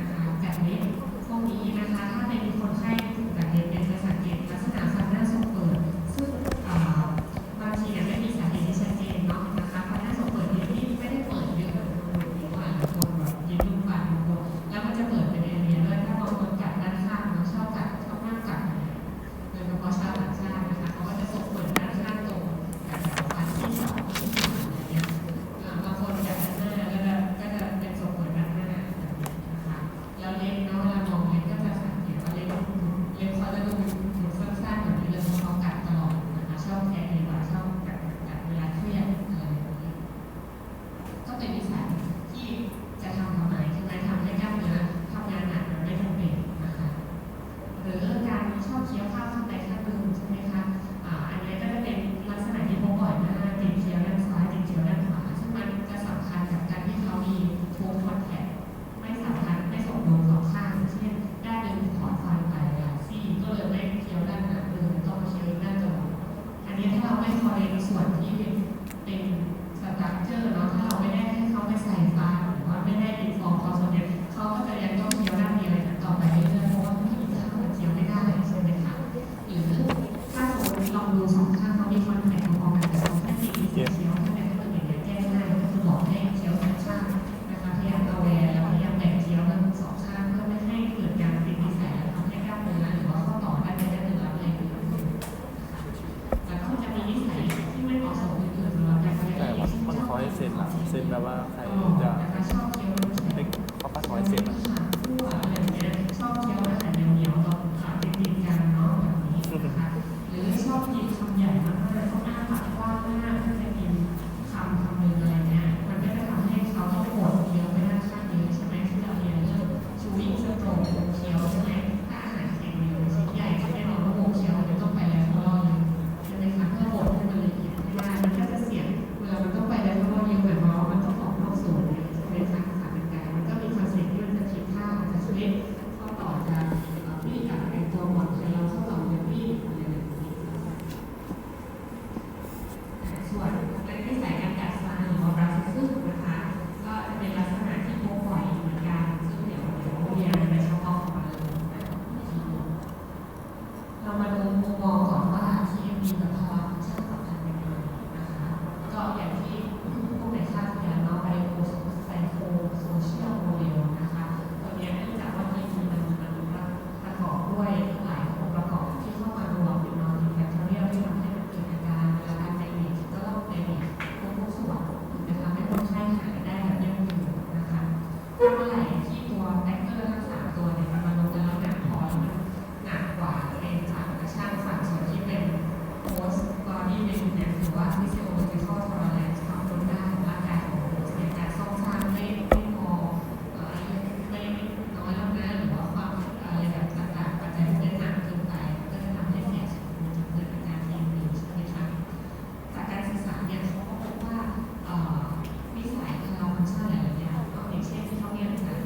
นะคะแบบเล็บพวกนี้นะคะถ้าเป็นคนไข้แบบเล็บเนี่ยจะสังเกตลักษณะฟันหน้าทรงเปิดซึ่งบางทีเนี่ยไม่มีสาเหตุที่ชัดเจนเนาะนะคะฟันหน้าทรงเปิดเนี่ยที่ไม่ได้เปิดเยอะหรือว่าหลายคนแบบยิ้มลูกฟันบางคนแล้วมันจะเปิดเป็นเอเรียด้วยถ้าบางคนกัดด้านข้างเนาะชอบนั่งกัดโดยเฉพาะชาวต่างชาตินะคะเขาก็จะส่งเปิดด้านข้างตรงกับฟันที่สองที่สามอะไรเงี้ยบางคนกัดด้านหน้าก็จะเป็นส่งเปิดด้านหน้านะคะแล้วเล็บเนาะเวลามองเล็บก็จะสังเกตว่าเล็บเขาจะดูสั้นๆแบบนี้เลยเพราะเขากัดตลอดนะคะชอบแทะดีกว่าชอบกัดเวลาเครียดอะไรแบบนี้ก็เป็นนิสัยที่จะทำไมใช่ไหมทำให้กล้ามเนื้อทำงานหนักมันไม่ทำเป็นนะคะหรือการชอบเคี้ยวข้าวข้างใดข้างหนึ่งใช่ไหมคะอันนี้ก็จะเป็นลักษณะที่พบบ่อยมากติดเคี้ยวด้านซ้ายติดเคี้ยวด้านขวาซึ่งมันจะสำคัญกับการที่เขามีโทนคอนแทคไม่สำคัญไม่สมดุลสองข้างเช่นด้านหนึ่งถอนฟันไปซี่ก็เลยไม่เคี้ยวด้านหลังเลยต้องมาเคี้ยวด้านตรงอันนี้ถ้าเราไม่คอเรนส่วนที่เป็นสตรัคเจอร์เนาะถ้าเราไม่ได้ให้เขาไปใส่ฟันหรือว่าไม่ได้เป็นฟองคอสเดียมเขาก็จะยังต้องเคี้ยวด้านเดียวต่อไปเรื่อยๆเพราะว่าไม่มีข้างมันเคี้ยวไม่ได้ใช่ไหมคะหรือถ้าสมมติลองดูสองข้างเขามีคอนแทคพอๆกันแต่เขาแค่ติดเคี้ยวถ้าเป็นคนอื่นเนี่ยแก้ง่ายก็คือบอกให้เคี้ยวทั้งข้างนะคะพยายามเอาแวร์แล้วพยายามแบ่งเคี้ยวทั้งสองข้างเพื่อไม่ให้เกิดการติดนิสัยและทำให้กล้ามเนื้อหรือว่าข้อต่อด้านใดด้านหนึ่งรับแรงเกินแล้วก็จะมีนิสัยที่ไม่เหมาะสมอื่นๆสำหรับการเรียนรู้มันคอยเซ็นหลังเซ็นแบบว่าใครจะให้เขาปัดคอยเซ็นอะไรอย่างเงี้ยชอบเคี้ยวอาหารเหนียวๆตอนติดกันเนาะแบบนี้นะคะหรือชอบกินคำใหญ่มากๆต้องอ้าปากกว้างมากเพื่อจะกินคำหนึ่งอะไรเงี้ยมันก็จะทำให้เขาต้องปวดเคี้ยวไปด้านข้างเยอะใช่ไหมที่เราเรียนเรื่องชูวิ่งสโตรกเคี้ยวใช่ไหมถ้าอาหารเค็มเยอะชิ้นใหญ่จะไม่รอระบบเคี้ยวจะต้องไปแล้วเขารออยู่ใช่ไหมคะเพื่อบดให้มันละเอียดให้ได้มันก็จะเสี่ยงเวลามันต้องไปแล้วเขารอเยอะแบบเรามันต้องออกนอกส่วนใช่ไหมคะขาเป็นกายมันก็มีความเสี่ยงที่มันจะผิดพลาดจะเล็บข้อต่อจะวิธีการแต่งตัวหมดใช้เราข้อต่อจะวิ่งอะไรแบบนี้ส่วนในนิสัยการกัดฟันหรือว่าบรัสซึ่งนะคะก็เป็นลักษณะที่พบบ่อยเหมือนกันซึ่งเดี๋ยวเรียนในเฉพาะของมันเลยเรามาดูมุมมองก่อนว่า TMD กับภาวะฟังก์ชันสัมพันธ์ยังไงนะคะก็อย่างที่พวกในคาดเรียนเนาะไบโอไซโคโซเชียลโมเดลนะคะตัวนี้เนื่องจากว่า TMD มันประกอบด้วยหลายองค์ประกอบที่เข้ามารวมเป็นมัลติแฟคทอเรียลที่ทำให้มันเกิดอาการเวลาการไดเนจก็ต้องไดเนจทุกส่วนนะคะให้คนไข้หายได้แบบยั่งยืนนะคะถ้าเมื่อไหร่ที่ตัวแฟกเตอร์ทั้งสามตัวเนี่ยมันรวมกันแล้วหนักพอแล้วมันหนักกว่าเป็นฝั่งกระช่างฝั่งส่วนที่เป็นโพสต์บอดี้เวทเนี่ยหรือว่าฟิสิโอโลจิคอลทอร์เรนซ์ความทนได้ของร่างกายของโพสต์ในการซ่อมสร้างไม่พอไม่น้อยแล้วนะหรือว่าความอะไรแบบต่างๆปัจจัยที่ได้หนักเกินไปก็จะทำให้เสียชีวิตมันจะเกิดอาการที่ดีใช่ไหมคะจากการศึกษาเนี่ยเขาก็พบว่านิสัยทางฟังก์ชันหลายๆอย่างอย่างเช่นที่เขาเรียนจาก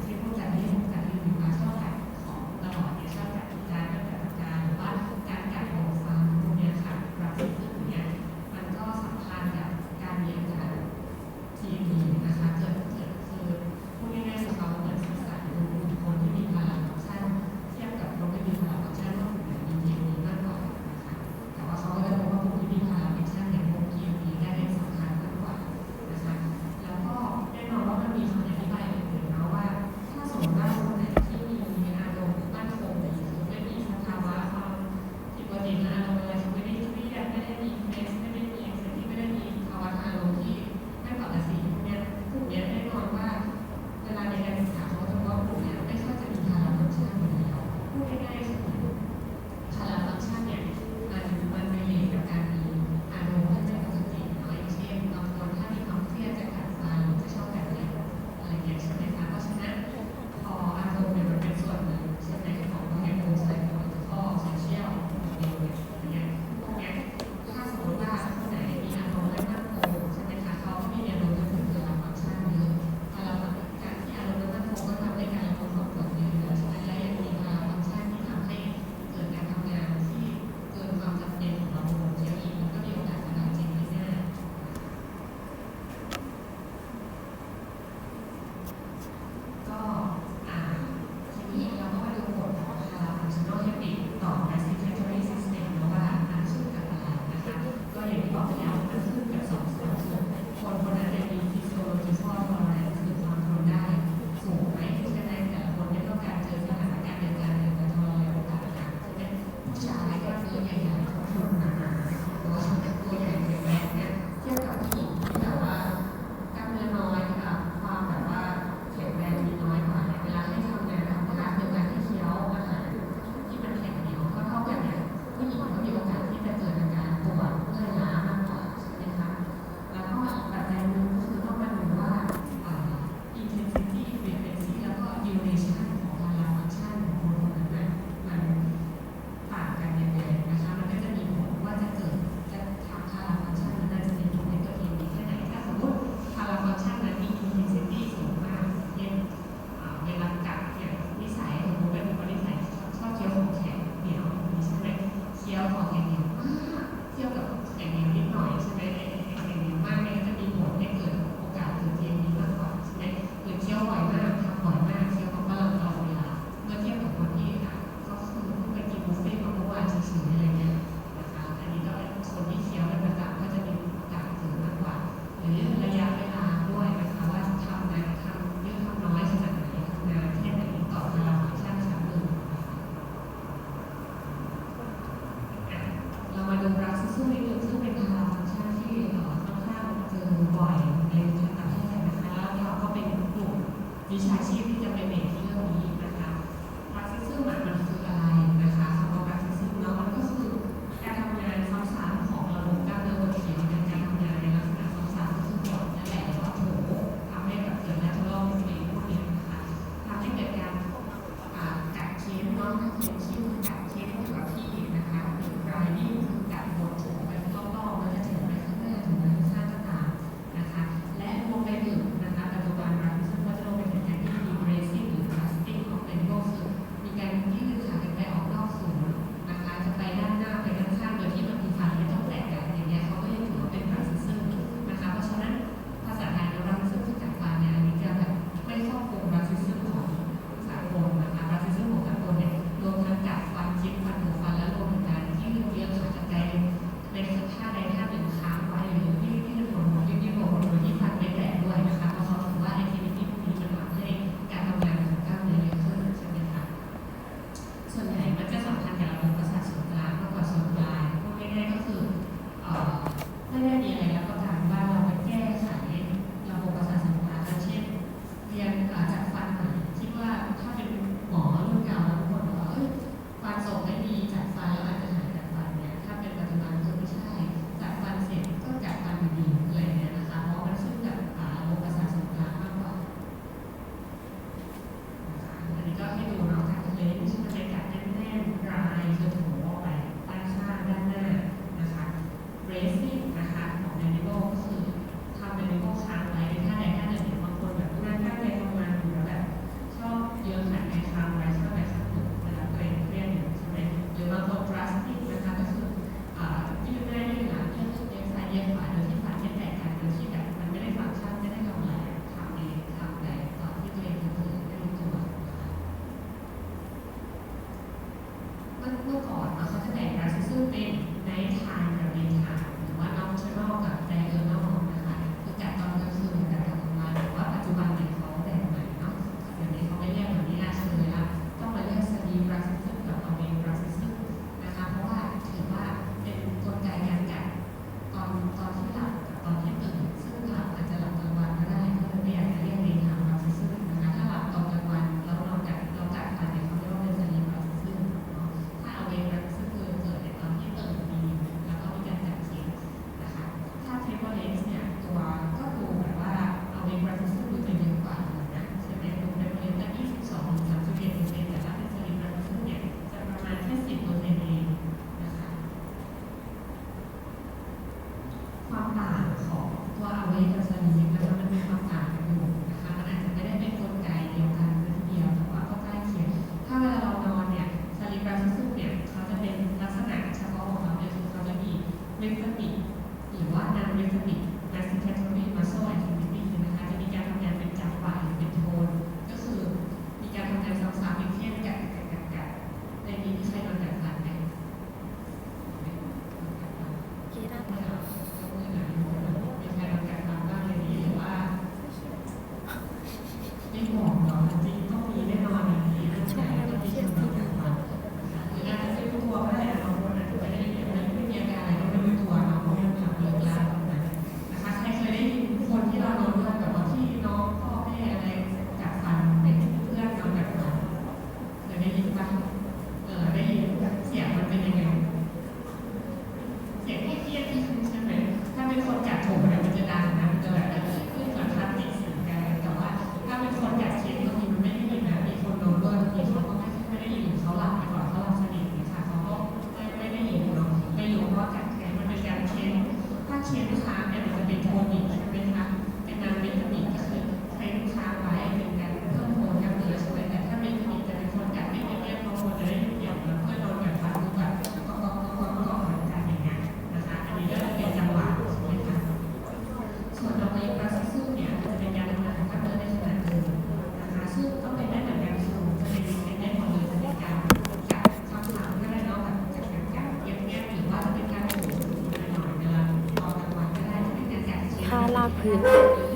าคพื้น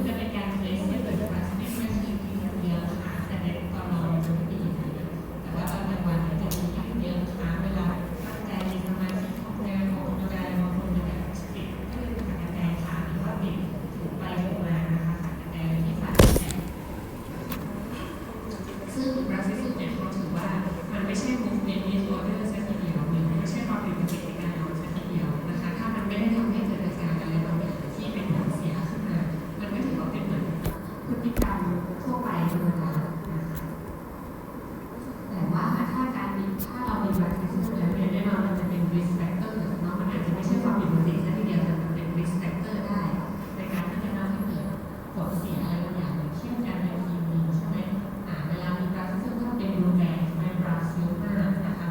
จะเป็นการเทสให้เกิดการสเปคไม่ใช่ทีเดียวนะคะแต่ในตอนนอนจะไม่ดีแต่ว่าตอนกลางวันจะมีการเยอะนะคะเวลาตั้งใจสมาธิของงานของกายบางคนจะแบบปิดขึ้นขัดกระแตขาหรือว่าปิดถูไปถูมานะคะขัดกระแตที่ขาดแตกซึ่งบราซิลเนี่ยเขาถือว่ามันไม่ใช่ movement disorder สักทีเดียวหรือไม่ใช่ความผิดปกติในการนอนสักทีเดียวนะคะถ้ามันไม่ได้ทำให้เกิดอาการอะไรบางอย่างที่เป็นผลเสียขึ้นมามันก็ถือว่าเป็นเหมือนพฤติกรรมทั่วไปธรรมดานะคะแต่ว่าถ้าเรามีบราซิลแล้วเนี่ยแน่นอนมันจะเป็น risk factor เนาะมันอาจจะไม่ใช่ความผิดปกติสักทีเดียวแต่มันเป็น risk factor ได้ในการที่จะทำให้เกิดผลเสียอะไรบางอย่างอย่างเช่นการเป็นทีวีใช่ไหมเวลามีบราซิลถ้าเป็นรุนแรงในบราซิลมากนะคะ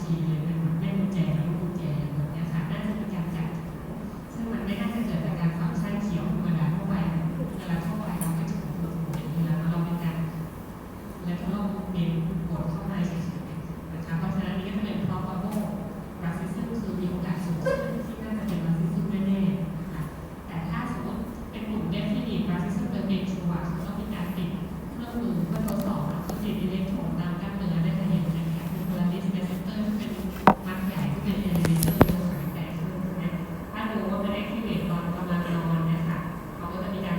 ชีนเลยเป็นแบบแม่กุญแจกับลูกกุญแจแบบนี้ค่ะน่าจะเป็นการจัดซึ่งมันไม่น่าจะเกิดจากการฟังก์ชันเขียวธรรมดาทั่วไปเวลาทั่วไปเราไม่ถึงตัวอย่างนี้แล้วเราเป็นการแล้วเราเน้นกดเข้ามาเฉยๆนะคะเพราะฉะนั้นนี่ก็จะเป็น probable racism คือมีโอกาสสูงที่น่าจะเป็น racism แน่ๆนะคะแต่ถ้าสมมติเป็นกลุ่ม definite racism โดยเป็นชัวร์ต้องมีการติดเครื่องมือเพื่อทดสอบแล้วก็ติดอิเล็กโทรดตามกล้ามเนื้อได้จะเห็นนะคะมี polaris receptor ที่เป็นมัดใหญ่ที่เป็น elevator ยกขาแต่ขึ้นใช่ไหมถ้าดูว่ามัน activate ตอนกำลังนอนเนี่ยค่ะเขาก็จะมีการ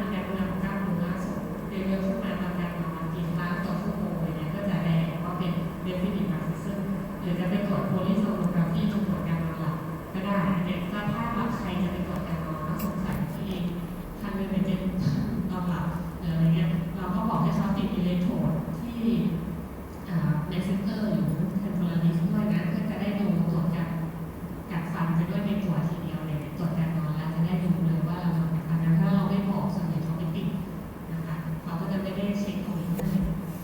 มีการทำงานของกล้ามเนื้อส่งเยอะๆขึ้นมาตามการนอนกินล้างต่อชั่วโมงอะไรเงี้ยก็จะแดงว่าเป็น definite racism หรือจะไปตรวจ polysomnography ตรวจการนอนหลับก็ได้เนี่ยถ้าเราใครจะไปตรวจการนอนแล้วสงสัยที่ท่านเป็นเจ็บนอนหลับหรืออะไรเงี้ยเราก็บอกให้เขาติดอิเล็กโทรดที่ในเซนเตอร์หรือเทมโพลาริสด้วยนะเพื่อจะได้ดูตรวจกัดฟันไปด้วยในตัวทีเดียวเลยตรวจการนอนแล้วจะได้ดูเลยว่าเรานอนกัดฟันนะถ้าเราไม่บอกส่วนใหญ่เขาไม่ติดนะคะเขาก็จะไม่ได้เช็คตรงนี้ให้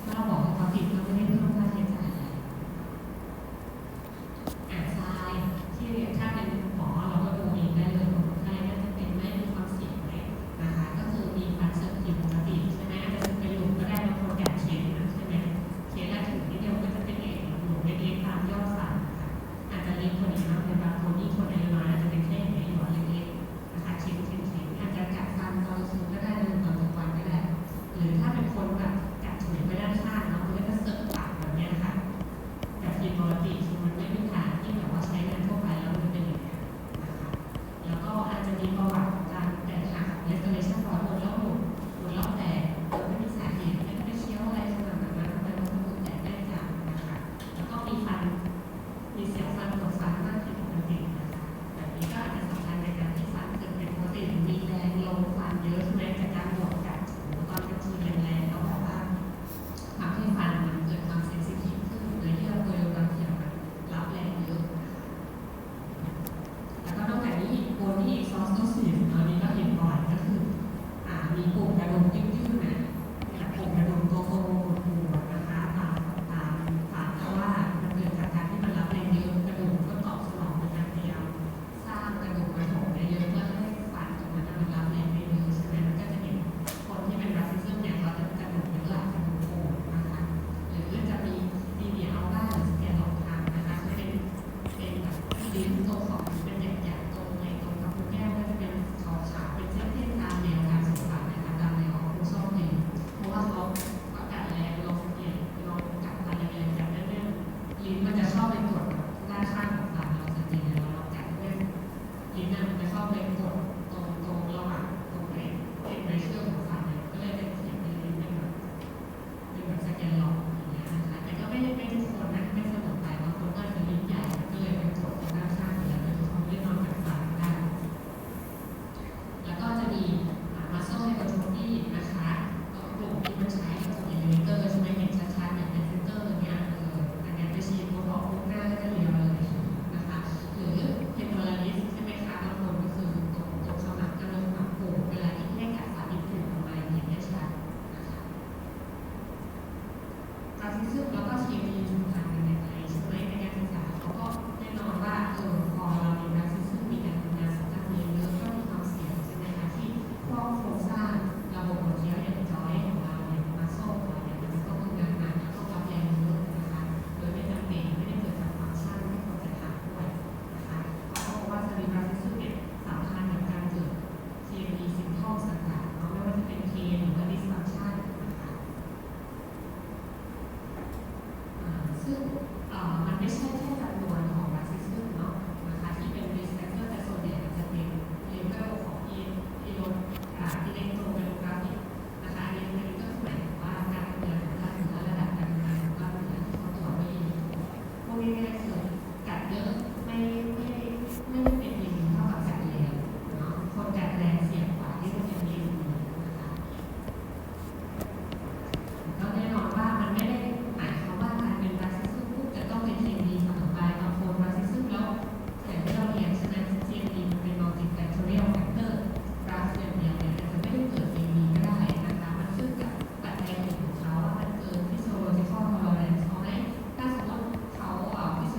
ถ้าเราบอกให้เขาติดก็ไม่ได้เพิ่มค่าใช้จ่ายอะไรทรายที่ถ้าเป็นหมอเราก็ดูเองได้เลยว่าคนไข้น่าจะเป็นไม่มีความเสี่ยงไหมนะคะก็คือมีฟันเสริมผิดปกติใช่ไหมอาจจะเป็นหลุมก็ได้บางคนอยากเช็ดใช่ไหมเช็ดแล้วถึงนิดเดียวก็จะเป็นเอกหลุมเล็กๆตามยอดฟันนะคะอาจจะเล็กกว่านี้มากเลยบางคนที่คนอายุน้อยอาจจะเป็นแค่อย่างนี้หรอเล็กๆนะคะเช็ดอาจจะกัดฟันตอนคืนก็ได้หรือตอนกลางวันก็ได้หรือถ้าเป็นคนแบบกัดถุยไปด้านข้างเนาะมันก็จะเสอะปากแบบนี้ค่ะแบบผิดปกติคือมันไม่มีทางที่แบบว่าใช้งานทั่วไปแล้วมันเป็นอย่างนี้นะคะแล้วก็อาจจะมีประวัติของการแตกหัก restoration รอยบนแล้วหลุดแล้วแตกโดยไม่มีสาเหตุไม่ได้เคี้ยวอะไรขนาดนั้นทำไมมันถึงแตกได้จังนะคะแล้วก็มีฟันมีเสียงฟันกับฟันมากผิดปกตินะคะแบบนี้ก็อาจจะสำคัญในการที่ฟันเกิดเป็นปกติมีแรงลงฟันเยอะใช่ไหมจากการบดกัดตอนกระทีแรงๆแล้วแบบว่าทำให้ฟันมันเกิดความเซนซิทีฟขึ้นโดยที่เราโดยบางทีมันรับแรงเยอะแล้วก็นอกจากนี้อีกคนที่อีกซอสต้องสีอันนี้ก็เห็นบ่อยก็คือมีกลุ่มกระดูกยืดๆนะกลุ่มกระดูกโตๆหัวนะคะเพราะว่ามันเกิดจากการที่มันรับแรงเยอะกระดูกก็ตอบสนองในการพยายามสร้างกระดูกมาถมได้เยอะเพื่อให้ฟันตรงนั้นมันรับแรงได้เยอะใช่ไหมมันก็จะเห็นคนที่เป็นราซิซึมเนี่ยเขาจะกระดูกเป็นหลักกระดูกโผล่นะคะหรือจะมีเดียอัลบ้าหรือสแกนหลอกทางนะคะจะเป็นแบบลิ้นตัวของเป็นหยักๆตรงในตรงกับแก้มก็จะเป็นขาวๆเป็นเส้นๆตามแนวการศึกษานะคะตามแนวของผู้ชอบเลยเพราะว่าเขากัดแรงลงเนี่ยลงกัดฟันแรงๆจากนั้นเนี่ยลิ้นมันจะชอบไปกดด้านข้างของฟันเราสังเกตเลยเรากัดเนี่ยลิ้นมันจะชอบไปกดตรงระหว่างตรงในเชือกของฟันเนี่ยก็เลยเป็นเสียงในลิ้นเป็นแบบสแกนหลอกอย่างเงี้ยนะคะแต่ก็ไม่ทุกคนนะไม่เสมอไปบางคนก็จะลิ้นใหญ่ก็เลยไปกดตรงด้านข้างแล้วเป็นคนที่นอนกัดฟันได้แล้วก็จะมีmuscle hypertrophy นะคะกลุ่มที่มันใช้กับตัว elevator ใช่ไหมเห็นชัดๆอย่างในเซนเตอร์เนี่ยอันนี้ไปฉีดโบท็อกซ์หน้าก็จะเรียวเลยนะคะหรือ temporalis ใช่ไหมคะบางคนก็คือตรงขมับกระดูกขมับโผล่เวลาที่ให้กัดฟันที่ผูกออกมาเห็นได้ชัดนะคะracism แล้วก็ TMD สำคัญกันยังไงใช่ไหมในการศึกษาเขาก็แน่นอนว่าพอเรามี racism มีการทำงานสังคมเยอะก็มีความเสี่ยงใช่ไหมคะที่พวกโครงสร้างระบบหัวเชื้ออย่างจอยของเราเนี่ยมาโซ่ของเราเนี่ยมันจะต้องทำงานหนักแล้วก็รับแรงเยอะนะคะโดยไม่จำเป็นไม่ได้เกิดจากฟังก์ชันที่ควรจะทำด้วยนะคะเพราะว่าสรีระซึ่งเนี่ยสำคัญกับการเกิด TMD symptoms ต่างๆเนาะไม่ว่าจะเป็นเพนหรือว่า dysfunction นะคะซึ่งมันไม่ใช่แค่จำนวนของ racism เนาะนะคะที่เป็น risk factor แต่ส่วนใหญ่มันจะเป็น level ของ electromyography นะคะอันนี้ก็หมายถึงว่าการทำงานของกล้ามเนื้อระดับการทำงานของกล้ามเนื้อที่เขาตรวจไม่ดีพวกนี้เนี่ยคือกัดเยอะไม่ได้เป็นดีเท่ากับกัดแรงเนาะคนกัดแรงเสี่ยงกว่าที่จะเป็นดีนะคะก็แน่นอนว่ามันไม่ได้หมายความว่าการเป็น racism ปุ๊บจะต้องเป็น TMD เสมอไปบางคน racism แล้วอย่างที่เราเรียนใช่ไหม TMD มันเป็น multifactorial factor รักอย่างเดียวเนี่ยอาจจะไม่ได้เกิด TMD ก็ได้นะคะมันขึ้นกับปัจจัยอื่นของเขาว่ามันเกิน physiological tolerance เขาไหมถ้าสมมติเขาphysiological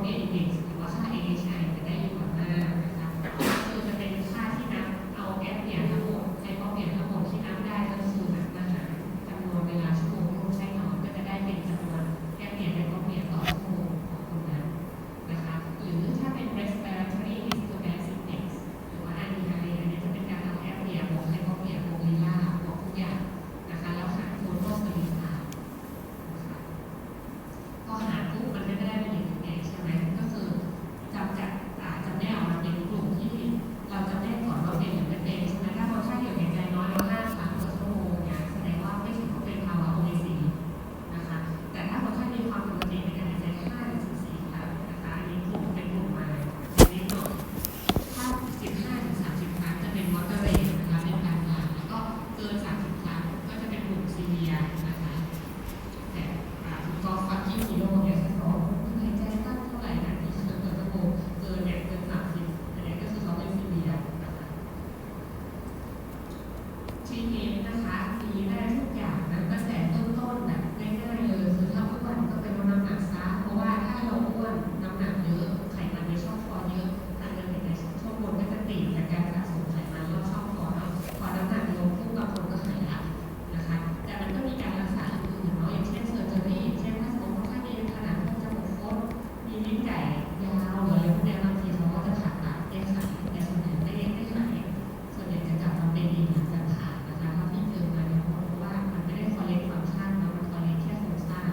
appropriate index หรือว่าค่า AHI จะได้อยู่ก่อนหน้านะคะคือจะเป็นค่าที่นับเอาแก๊ปเนี่ยทั้งหมดไฮโปเปียทั้งหมดที่นับได้ก็คือนับมาหารจำนวนเวลาชั่วโมงที่คุณใช้นอนก็จะได้เป็นจำนวนแก๊ปเนี่ยไฮโปเปียต่อชั่วโมงของคุณนั้นนะคะหรือถ้าเป็น respiratory disturbance index หรือว่า RDI อันนี้จะเป็นการเอาแก๊ปเนี่ยบวกไฮโปเปียบวกลีลาบวกทุกอย่างนะคะแล้วหาร total service time นะคะพอหารปุ๊บมันก็จะได้เป็นอย่างนี้ใช่ไหมก็คือจำแนกออกมาเป็นกลุ่มที่เราจำแนกก่อนว่าเป็นหรือไม่เป็นใช่ไหมถ้าคนไข้อยู่ในใจน้อยแล้ว5 ครั้งต่อชั่วโมงเนี่ยแสดงว่าไม่ถือว่าเป็นภาวะ OAC นะคะแต่ถ้าคนไข้มีความปกติในการหายใจ5 ถึง 14 ครั้งนะคะอันนี้กลุ่มเป็นกลุ่มมานิดหน่อยถ้า15 ถึง 30 ครั้งจะเป็น moderate นะคะเป็นกลางๆแล้วก็เกิน30 ครั้งก็จะเป็นกลุ่ม severe นะคะแต่ก็ฟังที่มีโรคเนี่ยเขาบอกหายใจสั้นเท่าไหร่นะที่เกินชั่วโมงเกินเนี่ยเกิน30อันนี้ก็คือเขาเป็น severe นะคะ ทีนี้นะคะมีได้ทุกอย่างนะตั้งแต่ต้นๆแบบง่ายๆเลยคือถ้าอ้วนก็เป็นลดน้ำหนักซะเพราะว่าถ้าเราอ้วนน้ำหนักเยอะไขมันในช่องคอเยอะทางเดินหายใจช่องบนก็จะติดจากการสะสมไขมันรอบช่องคอเนาะพอน้ำหนักลงปุ๊บบางคนก็หายละนะคะแต่มันก็มีการรักษาอื่นๆเนาะอย่างเช่นเซอร์เจอรี่เช่นถ้าสมมติว่าถ้ามีขนาดพวกจมูกคดมีลิ้นไก่ยาวหรืออะไรพวกนี้บางทีเขาก็จะผ่าตัดแก้ไขแต่ส่วนใหญ่ไม่ได้หายส่วนใหญ่จะกลับมาเป็นอีกหลังจากผ่านะคะถ้าพี่เจอมาเนี่ยเพราะว่ามันไม่ได้คอลเลกฟังก์ชันแล้วมันคอลเลกแค่โครงสร้าง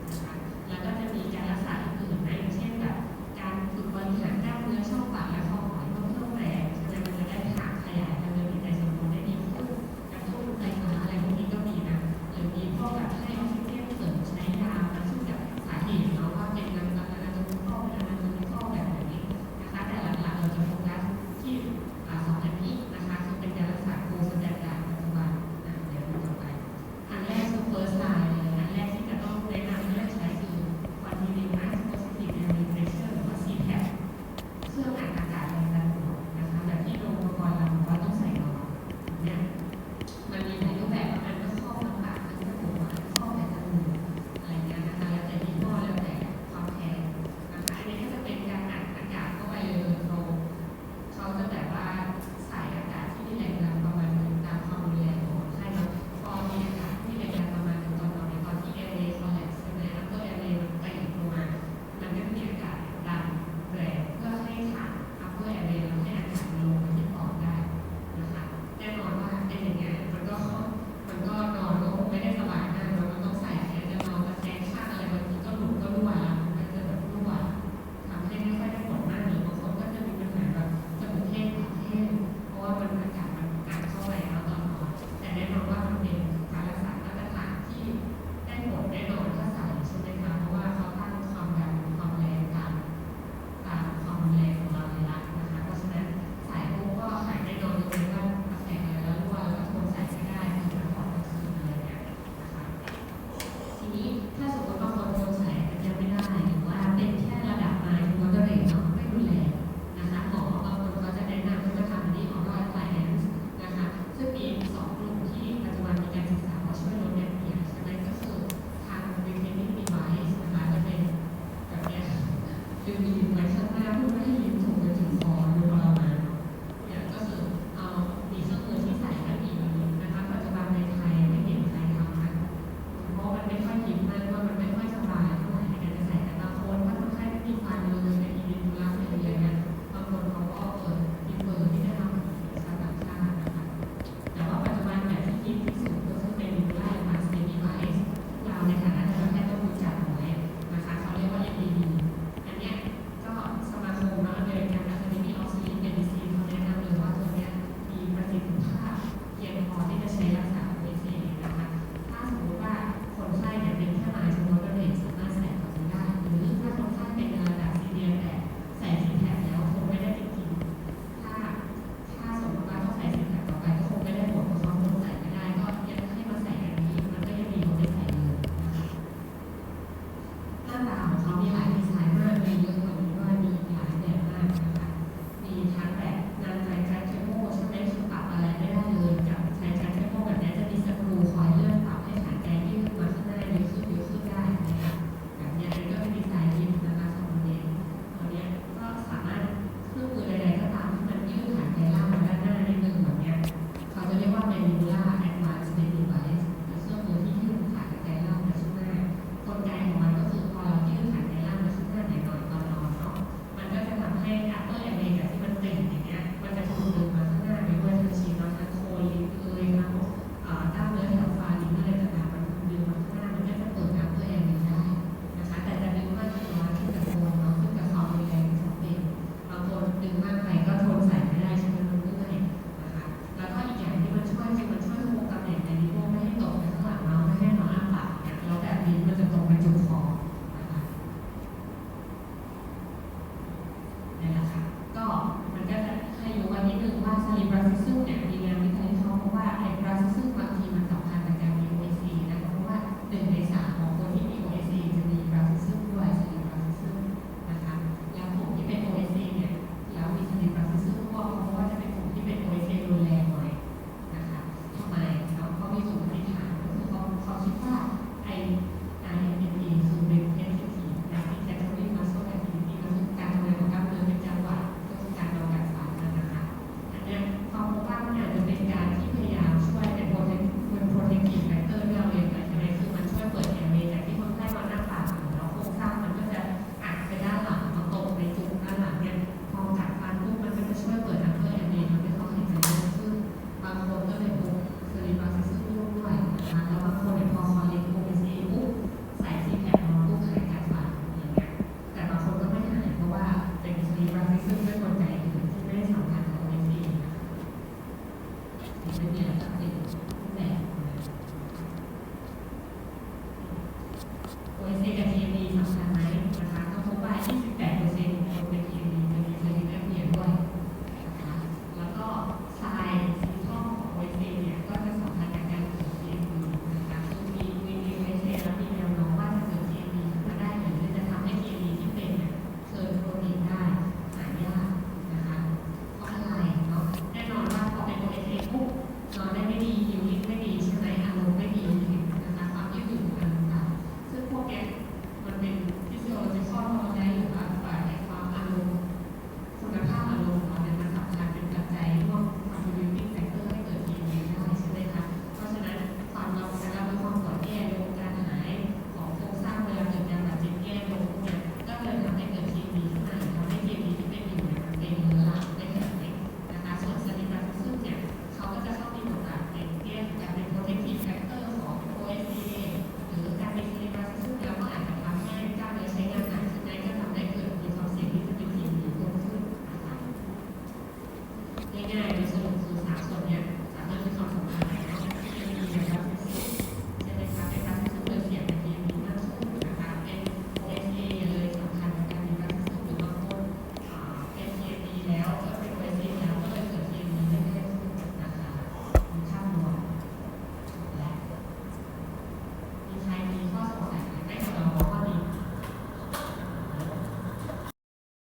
นะคะแล้วก็จะมีการรักษาอื่นๆนะอย่างเช่นแบบการฝึกบริหารกล้ามเนื้อช่องปากและคอหอยเพิ่มแรงใช่ไหมมันจะได้ผ่าขยายทางเดินหายใจสมบูรณ์ได้ดีขึ้นกระตุ้นไฟฟ้าอะไรพวกนี้ก็มีนะหรือมีพวกแบบให้ออกซิเจนเสริมใช้ยามาช่วยแบบสาเหตุเนาะว่าเป็นอะไรแบบนี้นะคะแต่หลักๆเราจะโฟกัสที่2 อันนี้นะคะคือเป็นการรักษาโคสแตนดาร์ดปัจจุบันเดี๋ยวดูต่อไปอันแรกคือ first line เลยอันแรกที่จะต้องแนะนำให้ใช้คือ continuous positive airway pressure หรือว่า CPAP เครื่องอัดอากาศแรงดันสูงนะคะแบบที่โรงพยาบาลเราบอกว่าต้องใส่นอนเนี่ยมันมีหลายรูปแบบมันก็ครอบทั้งปากทั้งจมูกครอบแต่จมูกอะไรเงี้ยนะคะแล้วแต่ยี่ห้อแล้วแต่ความแพงนะคะอันนี้ก็จะเป็นการอัดอากาศเข้าไปเลยเขาจะแบบว่าใส่อากาศที่มีแรงดันประมาณนึงตามความรุนแรงของคนไข้เนาะพอมีอากาศที่มีแรงดันประมาณนึงตอนเราในตอนที่ airway collapse ใช่ไหมแล้วก็ airway มันตีลงมามันก็มีอากาศดันแรงเพื่อให้ผ่าน upper airway แล้วให้อากาศลงมาที่ปอดได้นะคะแน่นอนว่าเป็นอย่างเงี้ยมันก็นอนก็ไม่ได้สบายมากมันต้องใส่แค่จะนอนตะแคงข้างอะไรบางทีก็หลุดก็รั่วมันจะแบบรั่วทำให้ไม่ค่อยได้ผลมากหรือบางคนก็จะมีปัญหาแบบจมูกแห้งปากแห้งเพราะว่ามันอากาศมันอัดเข้าไปแล้วตอนนอนแต่แน่นอนว่ามันเป็นการรักษามาตรฐานที่ได้ผลแน่นอนถ้าใส่ใช่ไหมคะเพราะว่าเขาตั้งความดันความแรงตามความแรงของเราเลยละนะคะเพราะฉะนั้นใส่ปุ๊บก็หายแน่นอนยกเว้นว่าแตกอะไรแล้วรั่วแล้วก็ทนใส่ไม่ได้คือมันถอดออกซิเจนอะไรเนี่ยนะคะทีนี้ถ้าสมมติบางคนทนใส่มันยังไม่ได้หรือว่าเป็นแค่ระดับไมล์โมเดอเรทเนาะไม่รุนแรงนะคะหมอบางคนเขาจะแนะนำให้มาทำอันนี้ของเราไฟแนนซ์นะคะซึ่งมี2 กลุ่มที่ปัจจุบันมีการศึกษาว่าช่วยลดแรงเปียกใช่ไหมก็คือทาง retaining device นะคะจะเป็นแบบเนี้ยคือมีไว้ข้างหน้าเพื่อไม่ให้